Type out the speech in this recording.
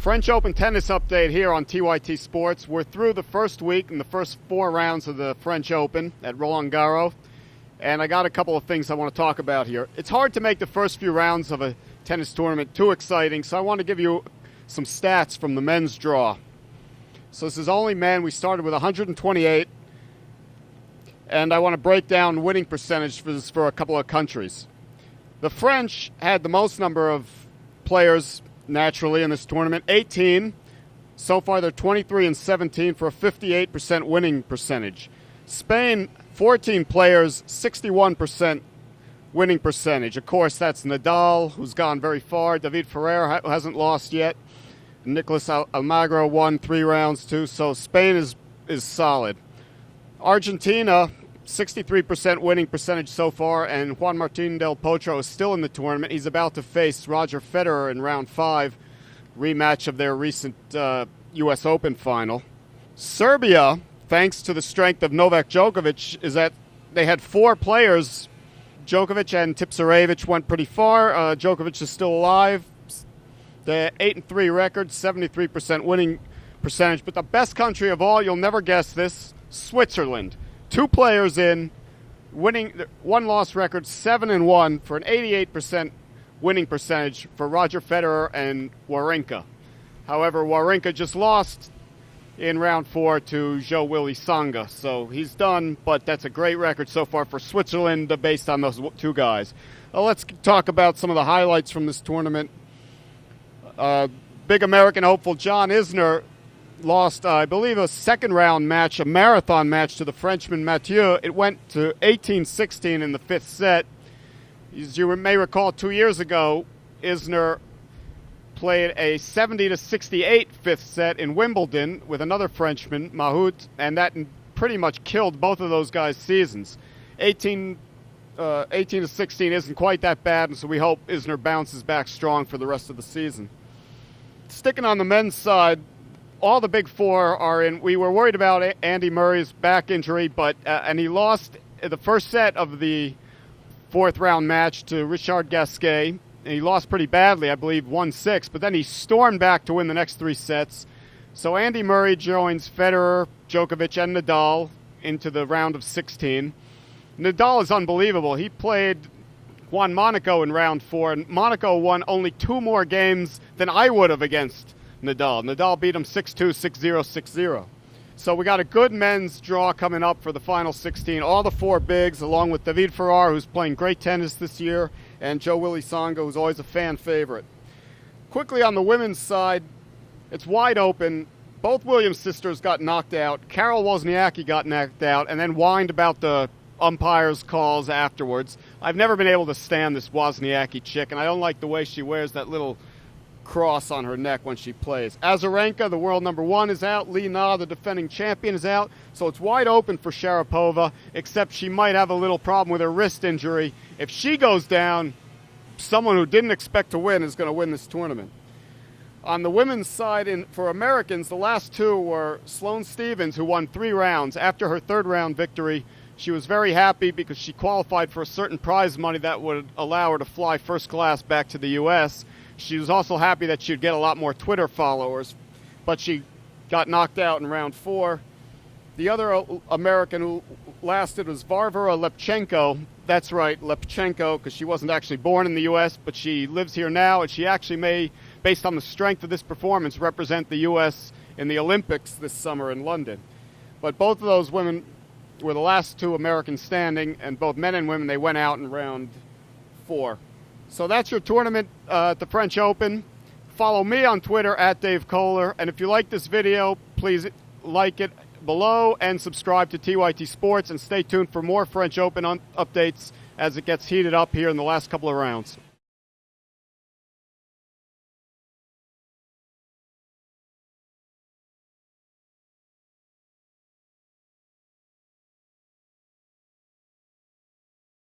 French Open tennis update here on TYT Sports. We're through the first week and the first 4 rounds of the French Open at Roland Garros, and I got a couple of things I want to talk about here. It's hard to make the first few rounds of a tennis tournament too exciting, so I want to give you some stats from the men's draw. So this is only men. We started with 128, and I want to break down winning percentage for a couple of countries. The French had the most number of players naturally in this tournament, 18. So far they're 23-17 for a 58% winning percentage. Spain, 14 players, 61% winning percentage. Of course, that's Nadal, who's gone very far. David Ferrer hasn't lost yet. Nicolas Almagro won 3 rounds too, so Spain is solid. Argentina, 63% winning percentage so far, and Juan Martín del Potro is still in the tournament. He's about to face Roger Federer in round 5, rematch of their recent U.S. Open final. Serbia, thanks to the strength of Novak Djokovic, is that they had 4 players. Djokovic and Tipsarevic went pretty far. Djokovic is still alive. The 8-3 record, 73% winning percentage. But the best country of all, you'll never guess this, Switzerland. 2 players in, winning, 1-loss record, 7-1 for an 88% winning percentage for Roger Federer and Wawrinka. However, Wawrinka just lost in round 4 to Joe-Wilfred Tsonga, so he's done, but that's a great record so far for Switzerland based on those 2 guys. Let's talk about some of the highlights from this tournament. Big American hopeful John Isner lost, I believe, a second-round match, a marathon match to the Frenchman Mathieu. It went to 18-16 in the 5th set. As you may recall, 2 years ago, Isner played a 70-68 5th set in Wimbledon with another Frenchman, Mahut, and that pretty much killed both of those guys' seasons. 18-16 isn't quite that bad, and so we hope Isner bounces back strong for the rest of the season. Sticking on the men's side, all the big 4 are in. We were worried about Andy Murray's back injury, but and he lost the first set of the 4th round match to Richard Gasquet. And he lost pretty badly, I believe, 1-6, but then he stormed back to win the next 3 sets. So Andy Murray joins Federer, Djokovic, and Nadal into the round of 16. Nadal is unbelievable. He played Juan Monaco in round 4, and Monaco won only 2 more games than I would have against Nadal. Nadal beat him 6-2, 6-0, 6-0. So we got a good men's draw coming up for the final 16. All the 4 bigs, along with David Ferrer, who's playing great tennis this year, and Joe-Wilfred Tsonga, who's always a fan favorite. Quickly on the women's side, it's wide open. Both Williams sisters got knocked out. Carol Wozniacki got knocked out and then whined about the umpires' calls afterwards. I've never been able to stand this Wozniacki chick, and I don't like the way she wears that little cross on her neck when she plays. Azarenka, the world number 1, is out. Li Na, the defending champion, is out. So it's wide open for Sharapova, except she might have a little problem with her wrist injury. If she goes down, someone who didn't expect to win is going to win this tournament. On the women's side, for Americans, the last 2 were Sloane Stephens, who won 3 rounds. After her 3rd round victory, she was very happy because she qualified for a certain prize money that would allow her to fly first class back to the U.S. She was also happy that she'd get a lot more Twitter followers, but she got knocked out in round 4. The other American who lasted was Varvara Lepchenko. That's right, Lepchenko, because she wasn't actually born in the U.S., but she lives here now, and she actually may, based on the strength of this performance, represent the U.S. in the Olympics this summer in London. But both of those women were the last 2 Americans standing, and both men and women, they went out in round 4. So that's your tournament at the French Open. Follow me on Twitter at Dave Kohler. And if you like this video, please like it below and subscribe to TYT Sports. And stay tuned for more French Open updates as it gets heated up here in the last couple of rounds.